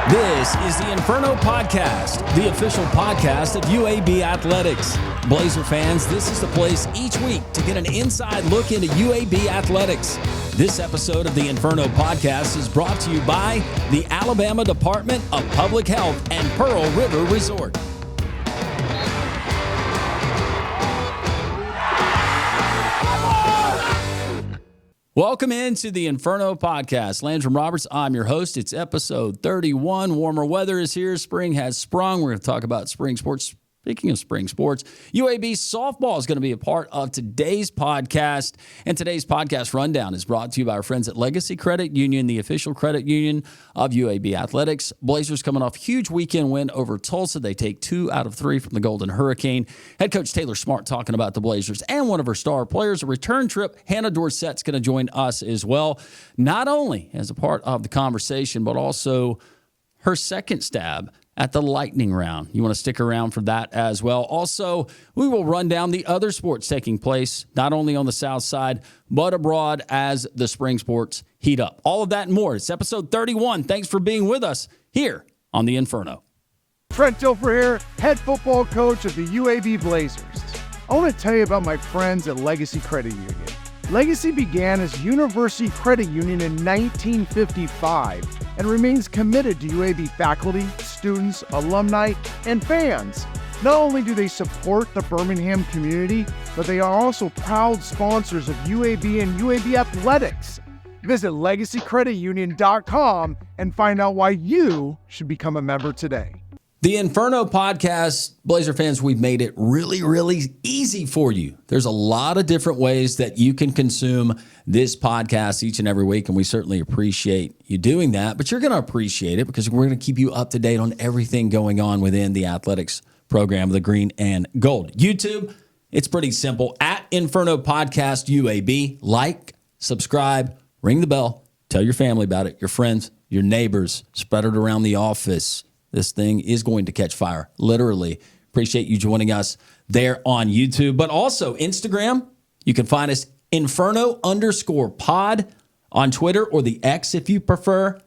This is the Inferno Podcast, the official podcast of UAB Athletics. Blazer fans, this is the place each week to get an inside look into UAB Athletics. This episode of the Inferno Podcast is brought to you by the Alabama Department of Public Health and Pearl River Resort. Welcome into the Inferno Podcast. Landrum Roberts, I'm your host. It's episode 31. Warmer weather is here. Spring has sprung. We're going to talk about spring sports. Speaking of spring sports, UAB Softball is going to be a part of today's podcast. And today's podcast rundown is brought to you by our friends at Legacy Credit Union, the official credit union of UAB Athletics. Blazers coming off a huge weekend win over Tulsa. They take 2 out of 3 from the Golden Hurricane. Head coach Taylor Smartt talking about the Blazers and one of her star players. A return trip. Hannah Dorsett is going to join us as well, not only as a part of the conversation, but also her second stab at the lightning round. You want to stick around for that as well. Also, we will run down the other sports taking place, not only on the south side, but abroad as the spring sports heat up. All of that and more. It's episode 31. Thanks for being with us here on the Inferno. Trent Dilfer here, head football coach of the UAB Blazers. I want to tell you about my friends at Legacy Credit Union. Legacy began as University Credit Union in 1955 and remains committed to UAB faculty, students, alumni, and fans. Not only do they support the Birmingham community, but they are also proud sponsors of UAB and UAB Athletics. Visit LegacyCreditUnion.com and find out why you should become a member today. The Inferno Podcast, Blazer fans, we've made it really, really easy for you. There's a lot of different ways that you can consume this podcast each and every week, and we certainly appreciate you doing that. But you're going to appreciate it because we're going to keep you up to date on everything going on within the athletics program, the green and gold. YouTube, it's pretty simple. At Inferno Podcast UAB, like, subscribe, ring the bell, tell your family about it, your friends, your neighbors, spread it around the office. This thing is going to catch fire, literally. Appreciate you joining us there on YouTube, but also Instagram. You can find us Inferno_pod on Twitter, or the X if you prefer,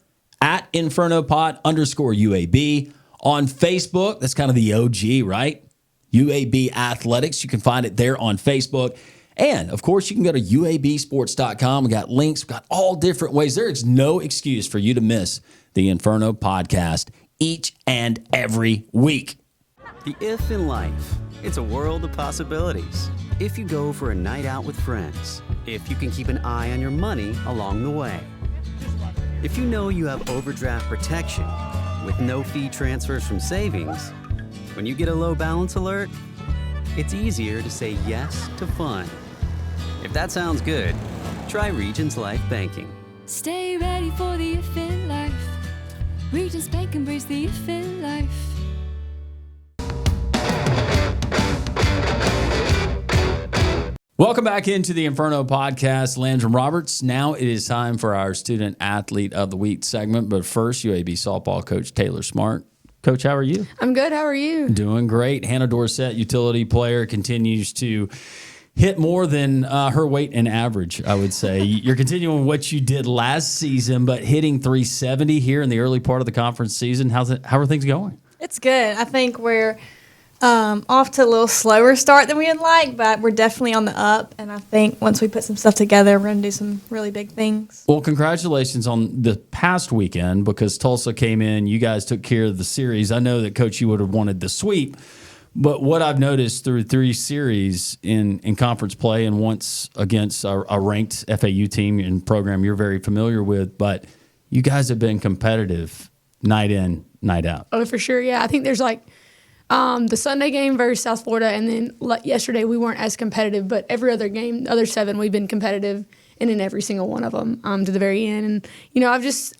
at InfernoPod_UAB. On Facebook, that's kind of the OG, right? UAB Athletics. You can find it there on Facebook. And, of course, you can go to UABsports.com. We got links. We got all different ways. There is no excuse for you to miss the Inferno Podcast each and every week. The if in life, it's a world of possibilities. If you go for a night out with friends, if you can keep an eye on your money along the way, if you know you have overdraft protection with no fee transfers from savings, when you get a low balance alert, it's easier to say yes to fun. If that sounds good, try Regions Life Banking. Stay ready for the if in life. Regions Bank embrace the if in life. Welcome back into the Inferno Podcast. Landrum Roberts. Now it is time for our Student Athlete of the Week segment. But first, UAB Softball coach Taylor Smartt. Coach, how are you? I'm good. How are you? Doing great. Hannah Dorsett, utility player, continues to hit more than her weight and average, I would say. You're continuing what you did last season, but hitting 370 here in the early part of the conference season. How are things going? It's good. I think we're off to a little slower start than we would like, but we're definitely on the up. And I think once we put some stuff together, we're going to do some really big things. Well, congratulations on the past weekend, because Tulsa came in. You guys took care of the series. I know that, Coach, you would have wanted the sweep. But what I've noticed through 3 series in conference play, and once against a ranked FAU team and program you're very familiar with, but you guys have been competitive night in, night out. Oh, for sure, yeah. I think there's like the Sunday game versus South Florida, and then yesterday we weren't as competitive, but every other game, the other 7, we've been competitive and in every single one of them to the very end. And, you know,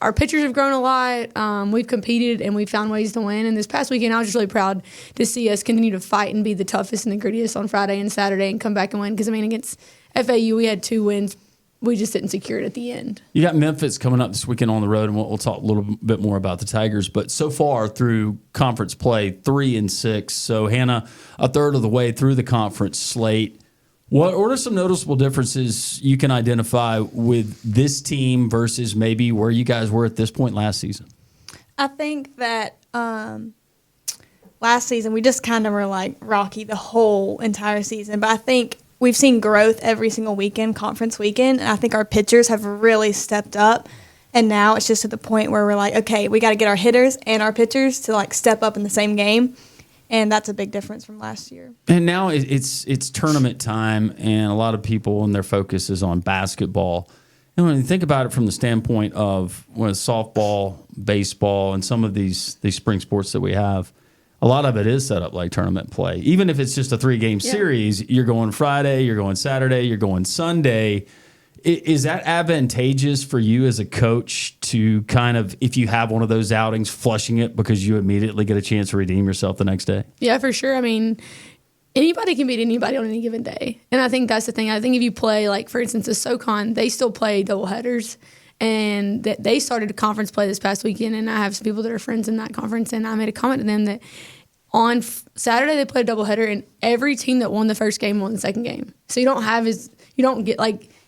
our pitchers have grown a lot. We've competed and we've found ways to win. And this past weekend, I was just really proud to see us continue to fight and be the toughest and the grittiest on Friday and Saturday and come back and win. Because, I mean, against FAU, we had 2 wins. We just didn't secure it at the end. You got Memphis coming up this weekend on the road, and we'll talk a little bit more about the Tigers. But so far through conference play, 3-6. So, Hannah, a third of the way through the conference slate. What are some noticeable differences you can identify with this team versus maybe where you guys were at this point last season? I think that last season we just kind of were like rocky the whole entire season. But I think we've seen growth every single weekend, conference weekend. And I think our pitchers have really stepped up. And now it's just to the point where we're like, okay, we got to get our hitters and our pitchers to like step up in the same game. And that's a big difference from last year. And now it's tournament time, and a lot of people and their focus is on basketball. And when you think about it from the standpoint of softball, baseball, and some of these spring sports that we have, a lot of it is set up like tournament play. Even if it's just a 3-game series, you're going Friday, you're going Saturday, you're going Sunday. Is that advantageous for you as a coach to kind of, if you have one of those outings, flushing it because you immediately get a chance to redeem yourself the next day? Yeah, for sure. I mean, anybody can beat anybody on any given day. And I think that's the thing. I think if you play, like, for instance, the SoCon, they still play doubleheaders. And that they started a conference play this past weekend, and I have some people that are friends in that conference, and I made a comment to them that on Saturday they played a doubleheader, and every team that won the first game won the second game. So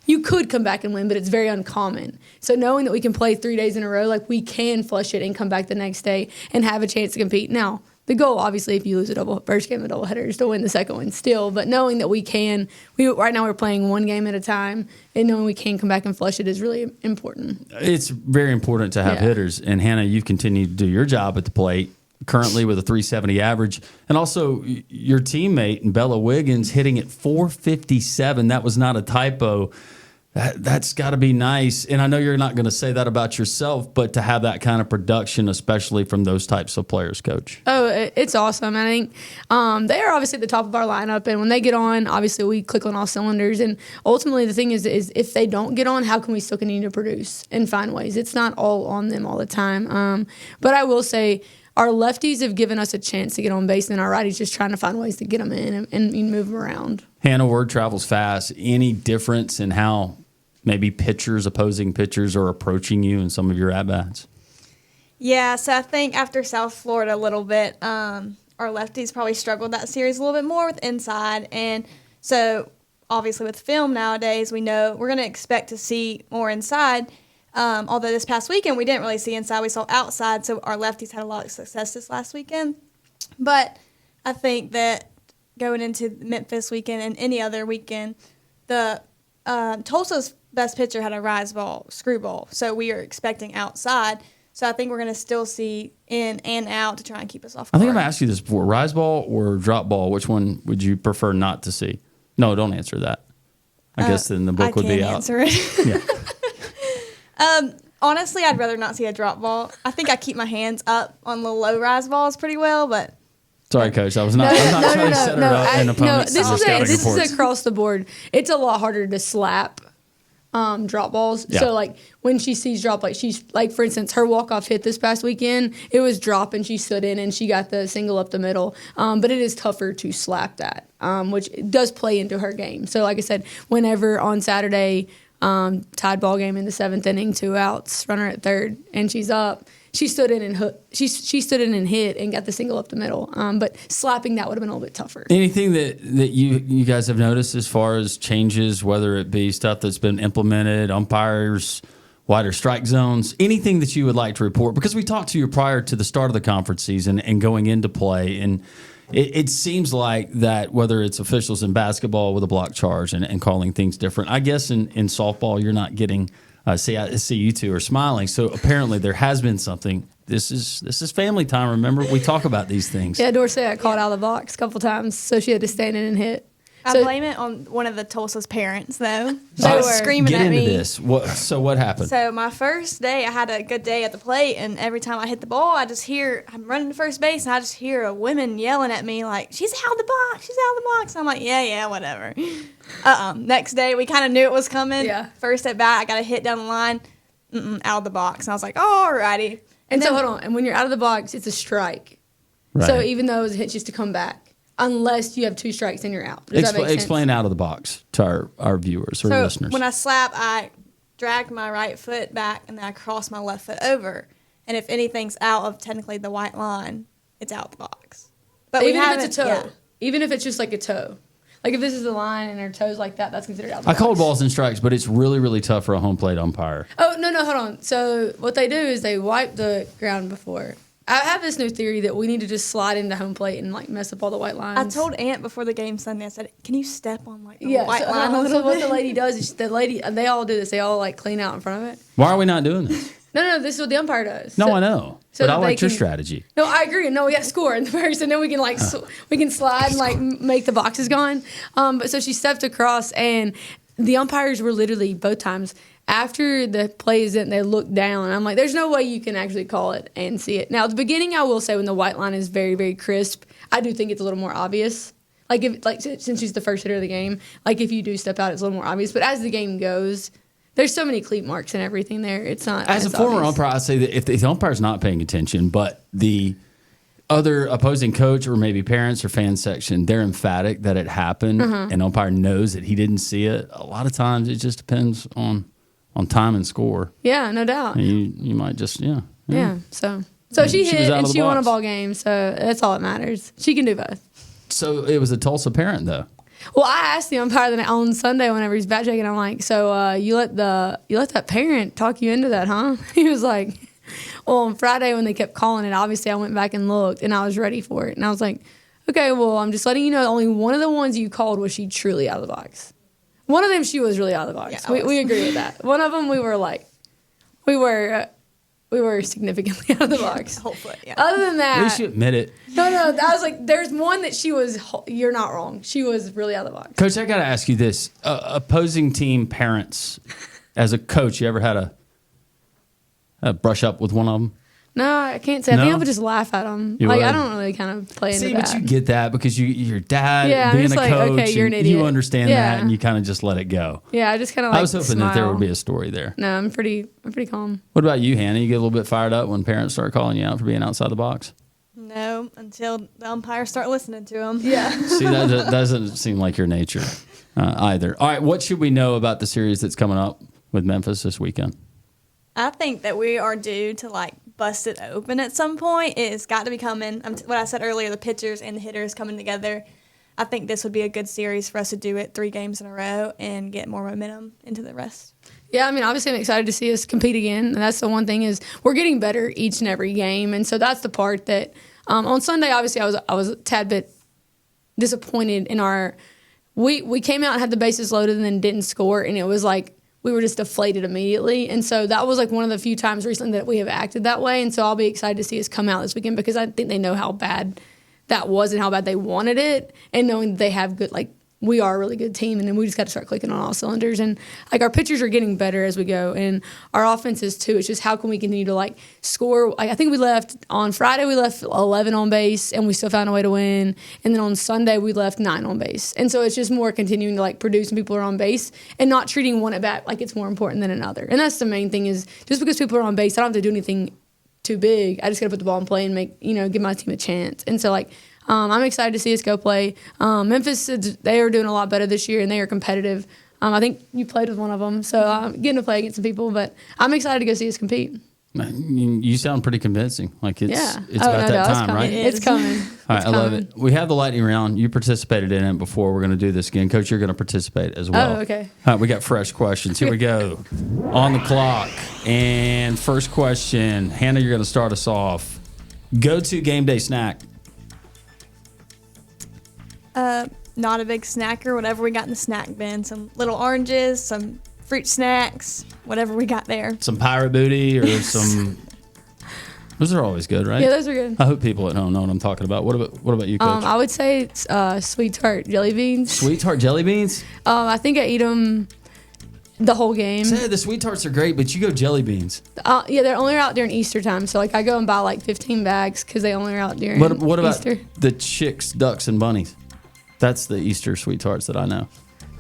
you could come back and win, but it's very uncommon. So knowing that we can play 3 days in a row, like, we can flush it and come back the next day and have a chance to compete. Now, the goal, obviously, if you lose first game of the doubleheader, is to win the second one still. But knowing that right now we're playing one game at a time, and knowing we can come back and flush it is really important. It's very important to have hitters. And Hannah, you've continued to do your job at the plate, currently with a 370 average. And also your teammate, Bella Wiggins, hitting at 457. That was not a typo. That's got to be nice. And I know you're not going to say that about yourself, but to have that kind of production, especially from those types of players, Coach. Oh, it's awesome. I think they are obviously at the top of our lineup. And when they get on, obviously we click on all cylinders. And ultimately the thing is if they don't get on, how can we still continue to produce and find ways? It's not all on them all the time. But I will say our lefties have given us a chance to get on base, and our righties just trying to find ways to get them in and move them around. Hannah, word travels fast. Any difference in how maybe opposing pitchers are approaching you in some of your at-bats? Yeah, so I think after South Florida a little bit, our lefties probably struggled that series a little bit more with inside. And so obviously with film nowadays, we know we're going to expect to see more inside. Although this past weekend we didn't really see inside, we saw outside, so our lefties had a lot of success this last weekend. But I think that going into Memphis weekend and any other weekend, the Tulsa's best pitcher had a rise ball, screwball, so we are expecting outside. So I think we're going to still see in and out to try and keep us off guard. I think I've asked you this before. Rise ball or drop ball, which one would you prefer not to see? No, don't answer that. I guess then the book would be out. I can't answer it. Yeah. Honestly, I'd rather not see a drop ball. I think I keep my hands up on the low rise balls pretty well, but... Sorry, Coach. I'm not trying to set her up in opponent's this is across the board. It's a lot harder to slap drop balls. Yeah. So, like, when she sees drop, like, she's, like, for instance, her walk-off hit this past weekend, it was drop, and she stood in, and she got the single up the middle. But it is tougher to slap that, which does play into her game. So, like I said, whenever on Saturday... tied ball game in the 7th inning, 2 outs, runner at third, and she's up. She stood in and she stood in and hit and got the single up the middle. But slapping that would have been a little bit tougher. Anything that you guys have noticed as far as changes, whether it be stuff that's been implemented, umpires, wider strike zones, anything that you would like to report? Because we talked to you prior to the start of the conference season and going into play, and it seems like that whether it's officials in basketball with a block charge and calling things different. I guess in softball you're not getting I see you two are smiling. So apparently there has been something. This is family time. Remember, we talk about these things. Yeah, Dorsett got called out of the box a couple times, so she had to stand in and hit. I blame it on one of the Tulsa's parents, though. They were screaming at me. Get into this. So what happened? So my first day, I had a good day at the plate, and every time I hit the ball, I'm running to first base, and I just hear a woman yelling at me like, "She's out of the box! She's out of the box!" I'm like, "Yeah, whatever." Next day, we kind of knew it was coming. Yeah. First at bat, I got a hit down the line, out of the box, and I was like, "Oh, alrighty." And so hold on, and when you're out of the box, it's a strike. Right. So even though it was a hit, just to come back. Unless you have 2 strikes and you're out. Does that make sense? Explain out of the box to our viewers or listeners. When I slap, I drag my right foot back and then I cross my left foot over. And if anything's out of technically the white line, it's out the box. But even if it's a toe, even if it's just like a toe. Like if this is the line and her toes like that, that's considered out. I called balls and strikes, but it's really, really tough for a home plate umpire. Oh no, hold on. So what they do is they wipe the ground before. I have this new theory that we need to just slide into home plate and like mess up all the white lines. I told Aunt before the game Sunday, I said, "Can you step on like the white so, line a little so what bit?" the lady does is they all do this. They all like clean out in front of it. Why are we not doing this? No, this is what the umpire does. No, I know. so But I that like they your can- strategy. No, I agree. No, we got to score in the first, and then we can like we can slide and like make the boxes gone. But so she stepped across, and the umpires were literally both times after the play is in, they look down. And I'm like, there's no way you can actually call it and see it. Now, at the beginning, I will say when the white line is very, very crisp, I do think it's a little more obvious. Like since she's the first hitter of the game, like if you do step out, it's a little more obvious. But as the game goes, there's so many cleat marks and everything there. It's not As a former obvious. umpire, I say that if the umpire's not paying attention, but the other opposing coach or maybe parents or fan section, they're emphatic that it happened, and umpire knows that he didn't see it. A lot of times, it just depends on time and score. Yeah, no doubt. And you might just Yeah. So She she was hit out of and the she won a box. ball game. So that's all that matters. She can do both. So it was a Tulsa parent though. Well, I asked the umpire on Sunday whenever he's back checking. I'm like, so you let that parent talk you into that, huh? He was like, well, on Friday when they kept calling it, obviously I went back and looked and I was ready for it. And I was like, okay, well, I'm just letting you know only one of the ones you called was she truly out of the box. One of them she was really out of the box. Yeah, we agree with that. One of them we were significantly out of the box. Whole foot, yeah. Other than At least that, you admit it. no, I was like, there's one that she was. You're not wrong. She was really out of the box. Coach, I got to ask you this. Opposing team parents, as a coach, you ever had a brush up with one of them? No, I can't say. I think No? I would just laugh at them. You Like would? I don't really kind of play into See, that. but you get that because your dad Yeah, I'm being just a like, coach, okay, you're an and you idiot. understand Yeah. that, and you kind of just let it go. Yeah, I just kind of like. I was hoping that there smile. would be a story there. No, I'm pretty calm. What about you, Hannah? You get a little bit fired up when parents start calling you out for being outside the box? No, until the umpires start listening to them. Yeah. See, that doesn't seem like your nature either. All right, what should we know about the series that's coming up with Memphis this weekend? I think that we are due to like bust it open at some point. It's got to be coming. What I said earlier, the pitchers and the hitters coming together. I think this would be a good series for us to do it 3 games in a row and get more momentum into the rest. Yeah, I mean, obviously, I'm excited to see us compete again. And that's the one thing is we're getting better each and every game, and so that's the part that on Sunday, obviously, I was a tad bit disappointed in our. We came out and had the bases loaded and then didn't score, and it was like we were just deflated immediately. And so that was like one of the few times recently that we have acted that way. And so I'll be excited to see us come out this weekend because I think they know how bad that was and how bad they wanted it, and knowing that they have good we are a really good team, and then we just got to start clicking on all cylinders. And like our pitchers are getting better as we go, and our offenses too. It's just how can we continue to score? I think we left on Friday. We left 11 on base, and we still found a way to win. And then on Sunday we left 9 on base. And so it's just more continuing to produce when people are on base and not treating one at bat like it's more important than another. And that's the main thing is just because people are on base, I don't have to do anything too big. I just got to put the ball in play and give my team a chance. And so I'm excited to see us go play. Memphis, they are doing a lot better this year, and they are competitive. I think you played with one of them, so I'm getting to play against some people. But I'm excited to go see us compete. You sound pretty convincing. It's about no, that it's time, coming. right? It's coming. All right, I love it. We have the lightning round. You participated in it before. We're going to do this again. Coach, you're going to participate as well. Oh, okay. All right, we got fresh questions. Here we go. On the clock. And first question. Hannah, you're going to start us off. Go-to game day snack. Not a big snacker, whatever we got in the snack bin. Some little oranges, some fruit snacks, whatever we got there. Some pirate booty or some... Those are always good, right? Yeah, those are good. I hope people at home know what I'm talking about. What about you, Coach? I would say it's sweet tart jelly beans. Sweet tart jelly beans? I think I eat them the whole game. Say the sweet tarts are great, but you go jelly beans. Yeah, they're only out during Easter time. So I go and buy 15 bags because they only are out during What about Easter. the chicks, ducks, and bunnies? That's the Easter sweet tarts that I know.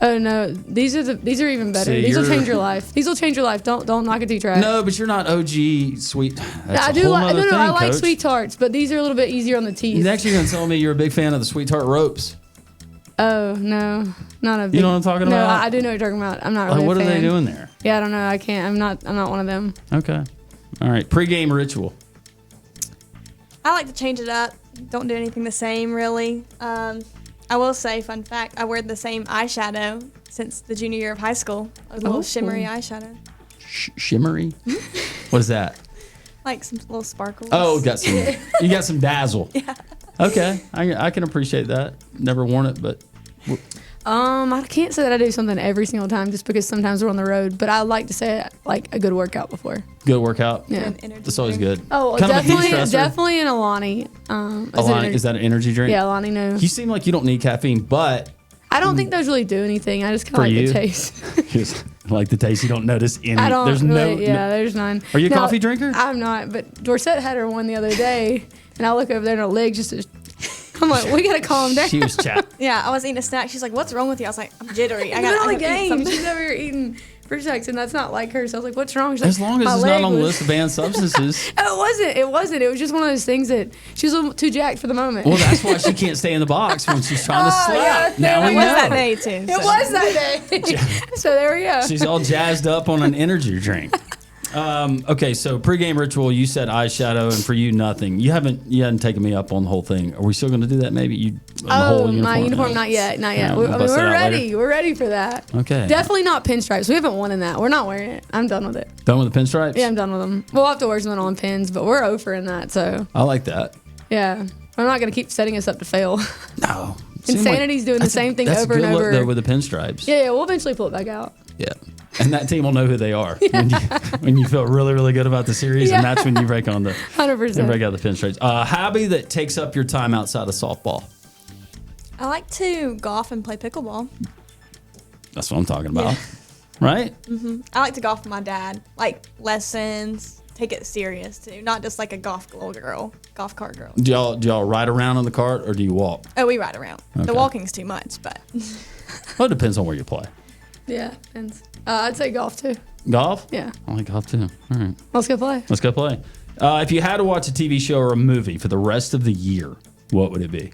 Oh no, these are even better. See, These will you're- change your life. These will change your life. Don't knock it too trash. No, but you're not OG sweet. That's I a do whole like. nother No, thing, I like Coach. sweet tarts, but these are a little bit easier on the teeth. Next, you're gonna tell me you're a big fan of the sweet tart ropes. Oh no, not a. Big, know what I'm talking no, about? I do know what you're talking about. I'm not really. What a are fan. they doing there? Yeah, I don't know. I can't. I'm not one of them. Okay, all right. Pre-game ritual. I like to change it up. Don't do anything the same, really. I will say, fun fact, I wear the same eyeshadow since the junior year of high school. A little shimmery eyeshadow. Shimmery? What is that? Like some little sparkles. Oh, you got some dazzle. Yeah. Okay, I can appreciate that. Never worn it, but I can't say that I do something every single time just because sometimes we're on the road, but I like to say like a good workout before. Good workout. Yeah. That's always good. Oh, kind definitely an Alani. Alani, is that an energy drink? Yeah, Alani, no. You seem like you don't need caffeine, but I don't think those really do anything. I just kind of like the taste. Just like the taste. You don't notice any. I don't there's really, there's none. Are you a coffee drinker? I'm not, but Dorsett had her one the other day, and I look over there and her leg just I'm like, we gotta calm down. She was chat. Yeah, I was eating a snack. She's like, "What's wrong with you?" I was like, "I'm jittery. I got gotta on the eat game. something." She's over here eating fruit snacks, and that's not like her. So I was like, "What's wrong?" She's As like, long as "My it's leg not on the was-" list of banned substances. It wasn't. It was just one of those things that she was a little too jacked for the moment. Well, that's why she can't stay in the box when she's trying to slap. Now we It was know. that day too. It was that day. So there we go. She's all jazzed up on an energy drink. Okay, so pregame ritual. You said eyeshadow, and for you, nothing. You hadn't taken me up on the whole thing. Are we still going to do that? Maybe you. The whole uniform? My uniform, not yet. Yeah, We're bust that out ready. later. We're ready for that. Okay. Definitely not pinstripes. We haven't won in that. We're not wearing it. I'm done with it. Done with the pinstripes? Yeah, I'm done with them. We'll have to wear something on pins, but we're over in that. So I like that. yeah, I'm not going to keep setting us up to fail. No. Insanity's doing the same thing that's over a good and look, over. though, with the pinstripes. Yeah, we'll eventually pull it back out. Yeah. And that team will know who they are when you feel really, really good about the series, and that's when you break on the 100%. break out the pinstripes. Hobby that takes up your time outside of softball. I like to golf and play pickleball. That's what I'm talking about, right? I like to golf with my dad, like lessons. Take it serious too, not just like a golf cart girl. Do y'all ride around on the cart or do you walk? Oh, we ride around. Okay. The walking's too much, but Well, it depends on where you play. Yeah, and I'd say golf too. Golf? Yeah. I like golf too. All right. Let's go play. Let's go play. If you had to watch a TV show or a movie for the rest of the year, what would it be?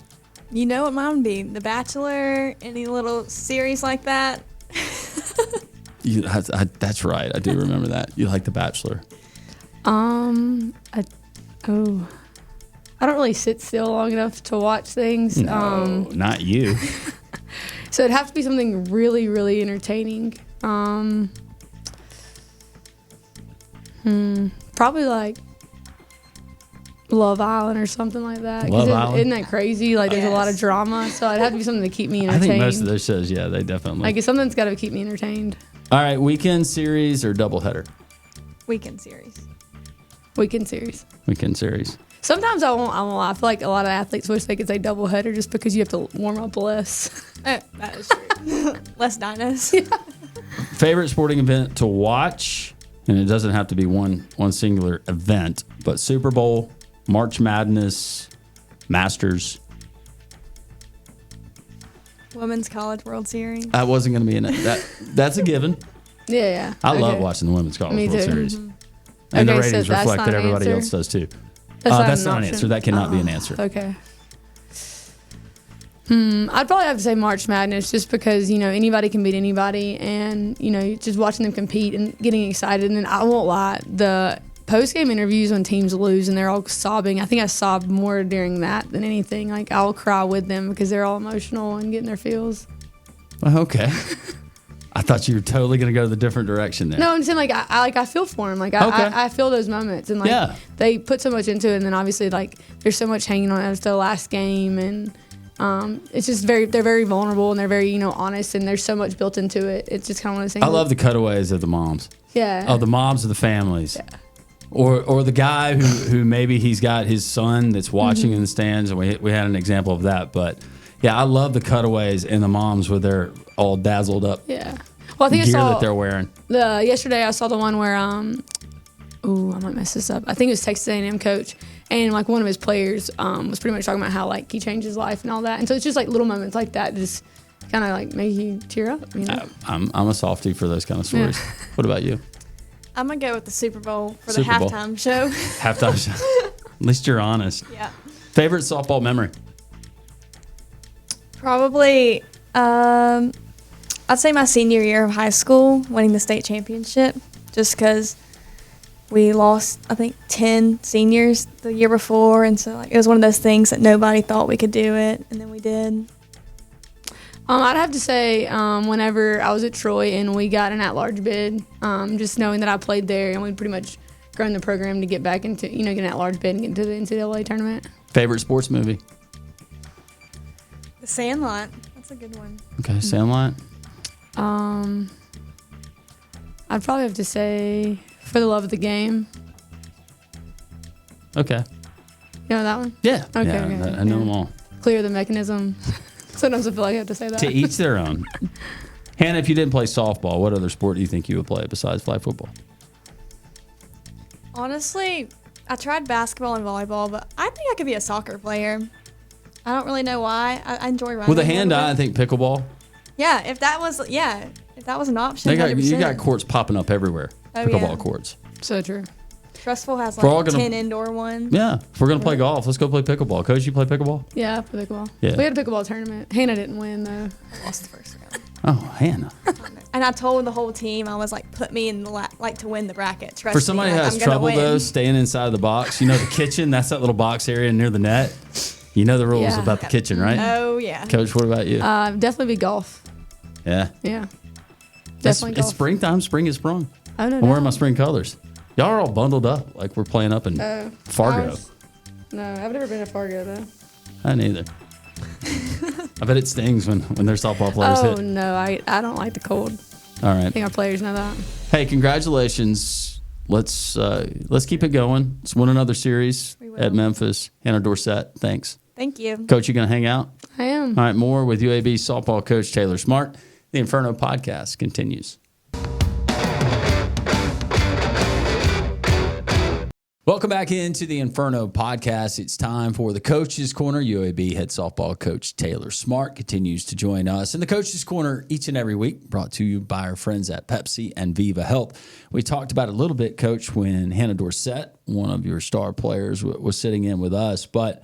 you know what mine would be? The Bachelor, any little series like that. That's right. I do remember that. You like The Bachelor. I don't really sit still long enough to watch things. No, not you. So it'd have to be something really, really entertaining. Probably like Love Island or something like that. Love Island? Isn't that crazy? Like there's a lot of Yes. drama, so it'd have to be something to keep me I entertained. think most of those shows, yeah, they definitely. Like something's got to keep me entertained. All right, weekend series or doubleheader? Weekend series. Weekend series. Weekend series. Sometimes I won't lie. I feel like a lot of athletes wish they could say doubleheader just because you have to warm up less. Oh, that is true. Less dinos. Favorite sporting event to watch, and it doesn't have to be one singular event, but Super Bowl, March Madness, Masters. Women's College World Series. I wasn't going to be in it. That's a given. Yeah. I love Okay. watching the Women's College Me World too. Series. Mhm. And Okay, the so ratings that's reflect not that an everybody answer? else does too. That's That's not an option? answer. That cannot be an answer. Okay. I'd probably have to say March Madness just because, anybody can beat anybody and, just watching them compete and getting excited. And then I won't lie, the post-game interviews when teams lose and they're all sobbing, I think I sobbed more during that than anything. Like, I'll cry with them because they're all emotional and getting their feels. Okay. I thought you were totally going to go the different direction there. No, I'm saying, I feel for them. Like, I feel those moments. And, they put so much into it. And then, obviously, there's so much hanging on it. It's the last game. And it's just they're very vulnerable and they're very, honest. And there's so much built into it. It's just kind of one of those things. I love the cutaways of the moms. Yeah. Of the moms of the families. Yeah. Or the guy who maybe he's got his son that's watching in the stands. And we had an example of that. But, yeah, I love the cutaways and the moms where they're all dazzled up. Yeah. Well, I think gear I saw that they're wearing. Yesterday I saw the one where I might mess this up. I think it was Texas A&M coach, and one of his players was pretty much talking about how he changed his life and all that. And so it's just little moments like that just kind of make you tear up. I'm a softie for those kind of stories. Yeah. What about you? I'm going to go with the Super Bowl for Super the Bowl. halftime show. Halftime show. At least you're honest. Yeah. Favorite softball memory? Probably, I'd say my senior year of high school, winning the state championship, just because we lost, I think, 10 seniors the year before. And so it was one of those things that nobody thought we could do it, and then we did. I'd have to say whenever I was at Troy and we got an at-large bid, just knowing that I played there and we'd pretty much grown the program to get back into, get an at-large bid and get into the NCAA tournament. Favorite sports movie? The Sandlot. That's a good one. Okay, Sandlot. I'd probably have to say For the Love of the Game. Okay. You know that one? Yeah. Okay, Yeah, okay, I know them all. Clear the Mechanism. Sometimes I feel like I have to say that. To each their own. Hannah, if you didn't play softball, what other sport do you think you would play besides flag football? Honestly, I tried basketball and volleyball, but I think I could be a soccer player. I don't really know why. I enjoy running. With a hand-eye, I think pickleball. Yeah, if that was an option, You 100%. got courts popping up everywhere. Oh, Pickleball yeah. courts. So true. Trustful has We're all like gonna- 10 indoor ones. Yeah. If we're going to play golf, let's go play pickleball. Coach, you play pickleball? Yeah, for pickleball. Yeah. We had a pickleball tournament. Hannah didn't win, though. I lost the first round. Oh, Hannah. And I told the whole team, I was like, put me in the to win the bracket. Trust For somebody me, who like, has I'm gonna trouble, win. though, staying inside the box, the kitchen, that's that little box area near the net. You know the rules Yeah. about the kitchen, right? Oh, yeah. Coach, what about you? Definitely be golf. Yeah. Yeah. It's Definitely golf. springtime. Spring is sprung. Oh, no, I'm wearing my spring colors. Y'all are all bundled up like we're playing up in Fargo. No, I've never been to Fargo, though. I neither. I bet it stings when their softball players Oh, hit. no, I don't like the cold. All right. I think our players know that. Hey, congratulations. Let's keep it going. Let's win another series We will. at Memphis. Hannah Dorsett, thanks. Thank you. Coach, you going to hang out? I am. All right, more with UAB softball coach Taylor Smartt. The Inferno podcast continues. Welcome back into the Inferno podcast. It's time for the Coach's Corner. UAB head softball coach Taylor Smartt continues to join us. In the Coach's Corner each and every week, brought to you by our friends at Pepsi and Viva Health. We talked about it a little bit, Coach, when Hannah Dorsett, one of your star players, was sitting in with us. But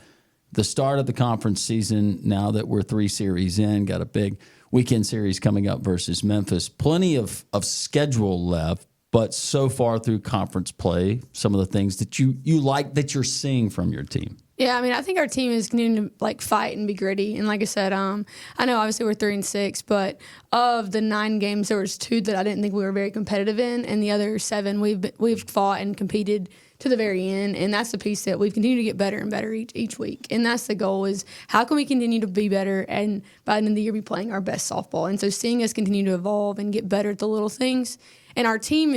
the start of the conference season, now that we're 3 series in, got a big weekend series coming up versus Memphis. Plenty of schedule left. But so far through conference play, some of the things that you like that you're seeing from your team. Yeah, I mean, I think our team is continuing to fight and be gritty. And like I said, I know obviously we're 3-6, but of the 9 games, there was 2 that I didn't think we were very competitive in, and the other 7 we've fought and competed to the very end. And that's the piece that we've continued to get better and better each week. And that's the goal: is how can we continue to be better and by the end of the year be playing our best softball. And so seeing us continue to evolve and get better at the little things. And our team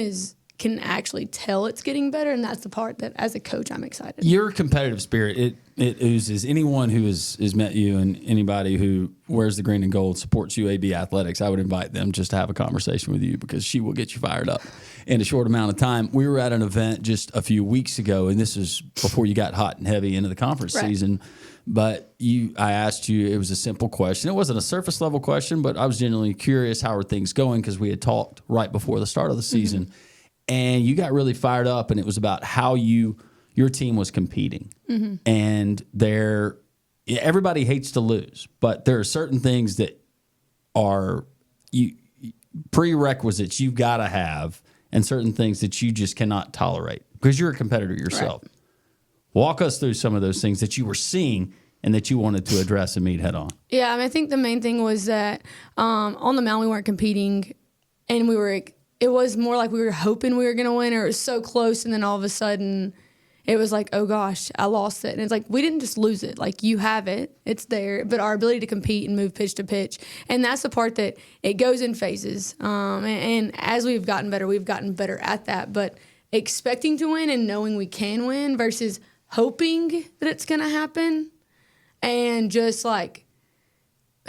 can actually tell it's getting better, and that's the part that, as a coach, I'm excited. Your competitive spirit, it oozes. Anyone who has met you and anybody who wears the green and gold, supports UAB athletics, I would invite them just to have a conversation with you because she will get you fired up in a short amount of time. We were at an event just a few weeks ago, and this was before you got hot and heavy into the conference season. But I asked you, it was a simple question. It wasn't a surface level question, but I was genuinely curious, how are things going? Because we had talked right before the start of the season. And you got really fired up, and it was about how your team was competing. And everybody hates to lose, but there are certain things that are prerequisites you've got to have, and certain things that you just cannot tolerate because you're a competitor yourself. Right. Walk us through some of those things that you were seeing and that you wanted to address and meet head on. Yeah, I mean, I think the main thing was that on the mound we weren't competing, and it was more like we were hoping we were going to win, or it was so close, and then all of a sudden it was like, oh gosh, I lost it. And it's like, we didn't just lose it. Like, you have it, it's there, but our ability to compete and move pitch to pitch, and that's the part that it goes in phases. And as we've gotten better at that, but expecting to win and knowing we can win versus hoping that it's going to happen and just like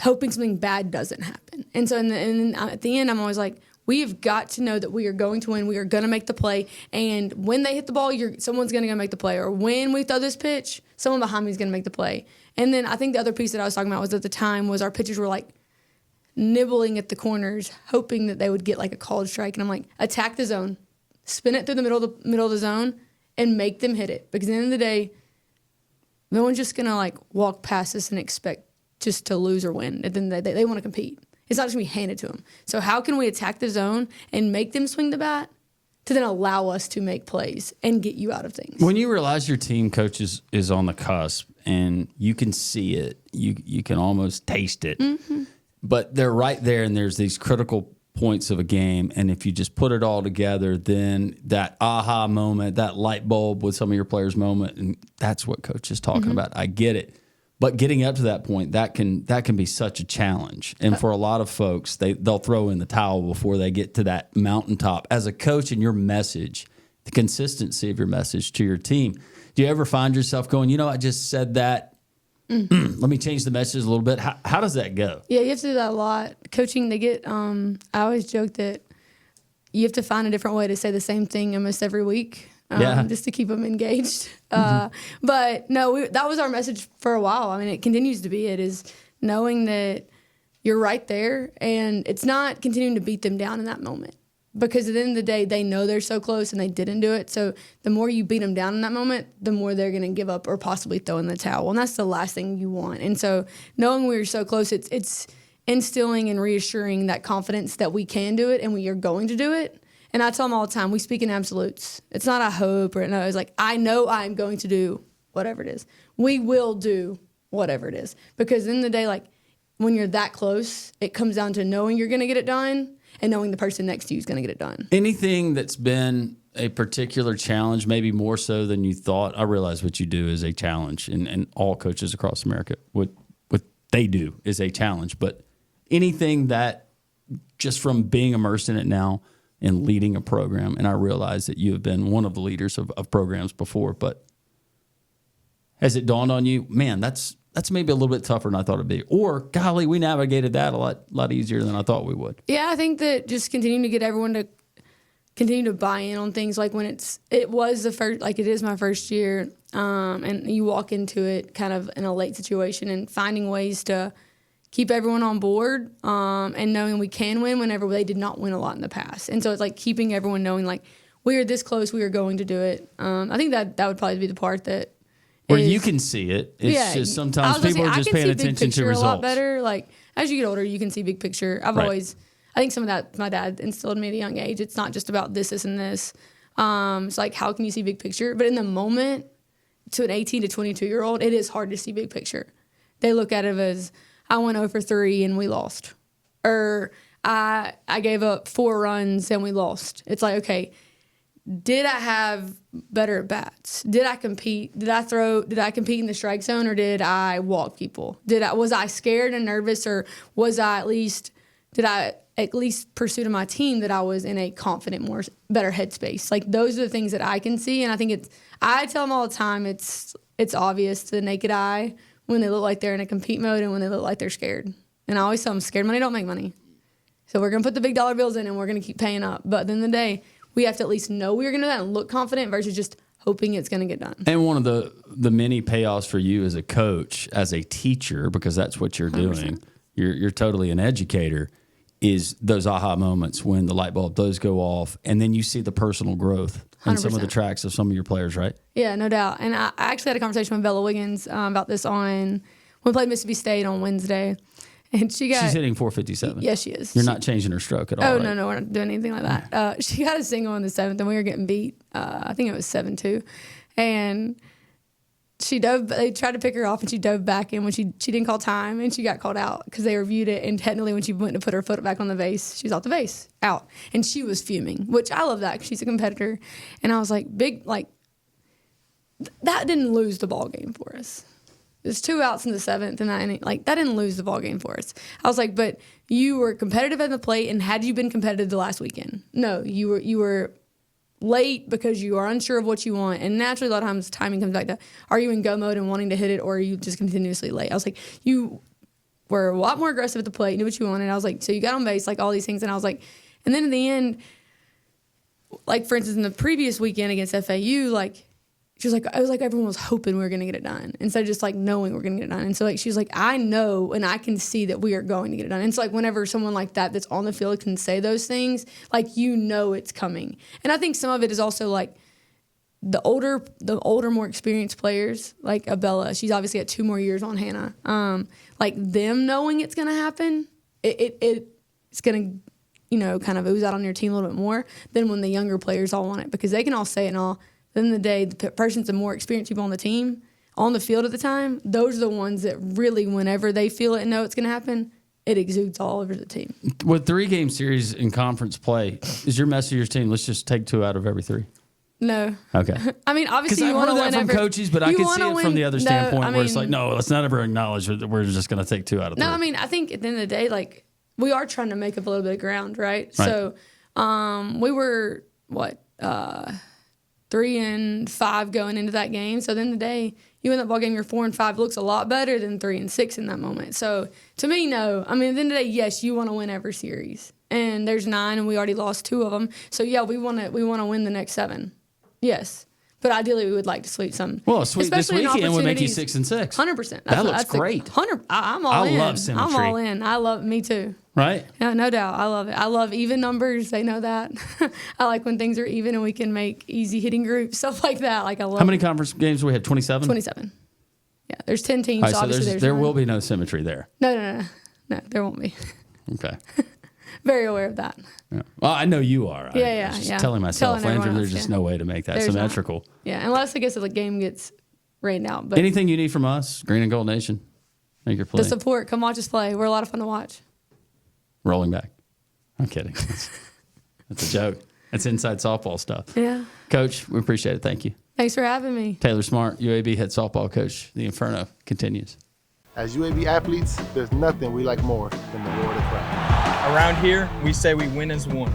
hoping something bad doesn't happen. And so at the end, I'm always like, we've got to know that we are going to win. We are going to make the play. And when they hit the ball, someone's going to go make the play. Or when we throw this pitch, someone behind me is going to make the play. And then I think the other piece that I was talking about was at the time was our pitchers were like nibbling at the corners, hoping that they would get like a called strike. And I'm like, attack the zone, spin it through the middle of the zone, and make them hit it. Because at the end of the day, no one's just going to like walk past us and expect just to lose or win. And then they want to compete. It's not just going to be handed to them. So how can we attack the zone and make them swing the bat to then allow us to make plays and get you out of things? When you realize your team coach is on the cusp and you can see it, you can almost taste it. Mm-hmm. but they're right there, and there's these critical points of a game, and if you just put it all together, then that aha moment, that light bulb with some of your players' moment, and that's what Coach is talking about. I get it. But getting up to that point, that can be such a challenge. And for a lot of folks, they'll throw in the towel before they get to that mountaintop. As a coach, and your message, the consistency of your message to your team, do you ever find yourself going, I just said that, let me change the message a little bit? How does that go? Yeah, you have to do that a lot. Coaching, they get, I always joke that you have to find a different way to say the same thing almost every week. Just to keep them engaged. But no, that was our message for a while. I mean, it continues to be. It is knowing that you're right there, and it's not continuing to beat them down in that moment. Because at the end of the day, they know they're so close and they didn't do it. So the more you beat them down in that moment, the more they're going to give up or possibly throw in the towel. And that's the last thing you want. And so knowing we were so close, it's instilling and reassuring that confidence that we can do it and we are going to do it. And I tell them all the time, we speak in absolutes. It's not a hope or no. It's like, I know I'm going to do whatever it is. We will do whatever it is. Because in the day, like when you're that close, it comes down to knowing you're going to get it done and knowing the person next to you is going to get it done. Anything that's been a particular challenge, maybe more so than you thought? I realize what you do is a challenge, and all coaches across America, what they do is a challenge. But anything that just from being immersed in it now and leading a program, and I realize that you have been one of the leaders of programs before, but has it dawned on you, man, that's maybe a little bit tougher than I thought it'd be? Or, golly, we navigated that a lot easier than I thought we would. Yeah, I think that just continuing to get everyone to continue to buy in on things, like when it was the first, like it is my first year, and you walk into it kind of in a late situation and finding ways to keep everyone on board, and knowing we can win whenever they did not win a lot in the past. And so it's like keeping everyone knowing, like, we are this close, we are going to do it. I think that would probably be the part that where you can see it. It's just sometimes people are just paying attention to results. A lot better. Like as you get older, you can see big picture. I think some of that my dad instilled in me at a young age. It's not just about this, and this. It's like, how can you see big picture? But in the moment, to an 18 to 22-year-old, it is hard to see big picture. They look at it as, I went 0 for 3 and we lost. Or I gave up 4 runs and we lost. It's like, okay, did I have better at bats? Did I compete? Did I compete in the strike zone, or did I walk people? Was I scared and nervous, or did I at least pursue to my team that I was in a confident, better headspace? Like, those are the things that I can see. And I think I tell them all the time, it's obvious to the naked eye when they look like they're in a compete mode and when they look like they're scared. And I always tell them, scared money don't make money. So we're going to put the big dollar bills in and we're going to keep paying up. But at the end of the day, we have to at least know we're going to do that and look confident versus just hoping it's going to get done. And one of the many payoffs for you as a coach, as a teacher, because that's what you're 100%. Doing, you're totally an educator, is those aha moments when the light bulb does go off, and then you see the personal growth in some of the tracks of some of your players, right? Yeah, no doubt. And I actually had a conversation with Bella Wiggins about this when we played Mississippi State on Wednesday. And she's hitting 457. Yes, she is. You're not changing her stroke at all. Oh, right? No, we're not doing anything like that. She got a single in the 7th, and we were getting beat. I think it was 7-2. And she dove. They tried to pick her off, and she dove back in when she didn't call time, and she got called out because they reviewed it. And technically, when she went to put her foot back on the vase, she was off the vase, out. And she was fuming, which I love that because she's a competitor. And I was like, that didn't lose the ball game for us. There's 2 outs in the 7th, and that didn't lose the ball game for us. I was like, but you were competitive at the plate, and had you been competitive the last weekend? No, you were late because you are unsure of what you want, and naturally a lot of times timing comes back to, are you in go mode and wanting to hit it, or are you just continuously late? I was like, you were a lot more aggressive at the plate, knew what you wanted. I was like, so you got on base, like all these things, and I was like, and then in the end, like for instance in the previous weekend against FAU, like she was like, I was like, everyone was hoping we were going to get it done instead of just like knowing we're going to get it done. And so like, she's like, I know and I can see that we are going to get it done. And so like, whenever someone like that's on the field can say those things, like, you know, it's coming. And I think some of it is also like the older, more experienced players, like Abella, she's obviously got 2 more years on Hannah. Like them knowing it's going to happen, it's going to, you know, kind of ooze out on your team a little bit more than when the younger players all want it, because they can all say it and all. At the end of the day, the person's the more experienced people on the team, on the field at the time, those are the ones that really, whenever they feel it and know it's going to happen, it exudes all over the team. With 3-game series in conference play, is your message to your team, let's just take 2 out of every 3? No. Okay. I mean, obviously, you I've want to heard that win from coaches, but I can see it from the other standpoint where it's like, no, let's not ever acknowledge that we're just going to take 2 out of 3. No, I mean, I think at the end of the day, like, we are trying to make up a little bit of ground, right? So we were, 3-5 going into that game. So at the end of the day, you win that ball game, you're 4-5 looks a lot better than 3-6 in that moment. So to me, no. I mean, at the end of the day, yes, you want to win every series. And there's 9, and we already lost 2 of them. So yeah, we want to win the next 7. Yes. But ideally, we would like to sweep some. Well, sweep this weekend would make you 6-6. 100%. That looks great. I'm all in. I love symmetry. I'm all in. Me too. Right? Yeah, no doubt. I love it. I love even numbers. They know that. I like when things are even and we can make easy hitting groups, stuff like that. Like I love. How many conference games do we have? 27? 27. Yeah, there's 10 teams. All right, so obviously there 9. will be no symmetry there. No, there won't be. Okay. Very aware of that. Yeah. Well, I know you are. Yeah. I'm just telling myself, Landrum, there's just no way to make that symmetrical. Not. Yeah, unless I guess the game gets rained out. But anything you need from us, Green and Gold Nation, make your play. The support. Come watch us play. We're a lot of fun to watch. Rolling back. I'm kidding. That's a joke. That's inside softball stuff. Yeah. Coach, we appreciate it. Thank you. Thanks for having me. Taylor Smartt, UAB head softball coach. The Inferno continues. As UAB athletes, there's nothing we like more than the roar of the crowd. Around here, we say we win as one.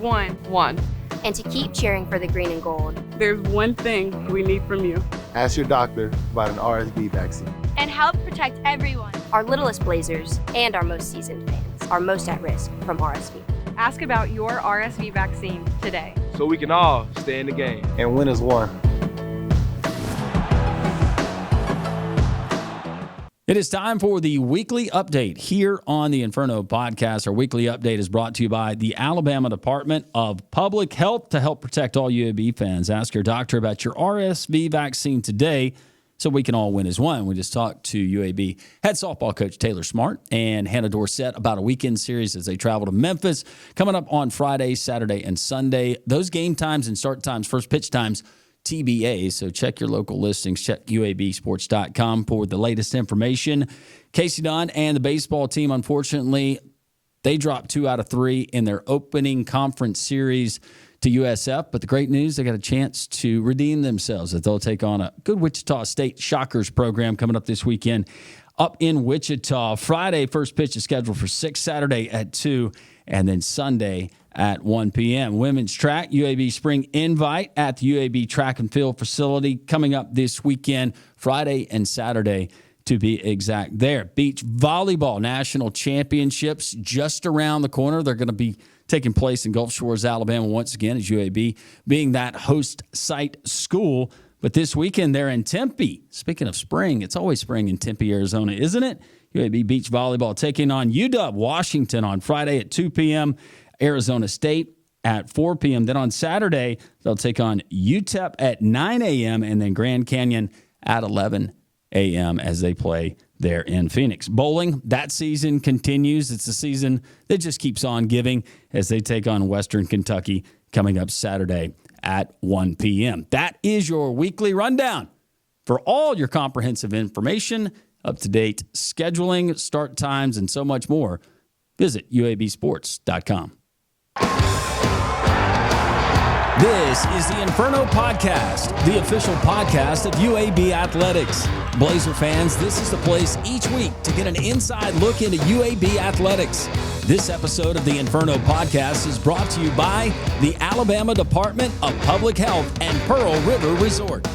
One. And to keep cheering for the green and gold, There's one thing we need from you. Ask your doctor about an RSV vaccine. and help protect everyone. Our littlest Blazers and our most seasoned fans are most at risk from RSV. Ask about your RSV vaccine today. So we can all stay in the game. And win as one. It is time for the weekly update here on the Inferno podcast. Our weekly update is brought to you by the Alabama Department of Public Health to help protect all UAB fans. Ask your doctor about your RSV vaccine today so we can all win as one. We just talked to UAB head softball coach Taylor Smartt and Hannah Dorsett about a weekend series as they travel to Memphis coming up on Friday, Saturday, and Sunday. Those game times and start times, first pitch times, TBA, so check your local listings. Check UABsports.com for the latest information. Casey Dunn and the baseball team, unfortunately, they dropped 2 out of 3 in their opening conference series to USF. But the great news, they got a chance to redeem themselves as they'll take on a good Wichita State Shockers program coming up this weekend up in Wichita. Friday, first pitch is scheduled for 6, Saturday at 2, and then Sunday at 1 p.m. Women's track, UAB Spring Invite at the UAB Track and Field facility coming up this weekend, Friday and Saturday to be exact there. Beach Volleyball National Championships just around the corner. They're going to be taking place in Gulf Shores, Alabama once again as UAB being that host site school. But this weekend they're in Tempe. Speaking of spring, it's always spring in Tempe, Arizona, isn't it? UAB Beach Volleyball taking on UW Washington on Friday at 2 p.m., Arizona State at 4 p.m. Then on Saturday, they'll take on UTEP at 9 a.m. and then Grand Canyon at 11 a.m. as they play there in Phoenix. Bowling, that season continues. It's a season that just keeps on giving as they take on Western Kentucky coming up Saturday at 1 p.m. That is your weekly rundown. For all your comprehensive information, up-to-date scheduling, start times, and so much more, visit UABsports.com. This is the Inferno Podcast, the official podcast of UAB Athletics. Blazer fans, this is the place each week to get an inside look into UAB Athletics. This episode of the Inferno Podcast is brought to you by the Alabama Department of Public Health and Pearl River Resort.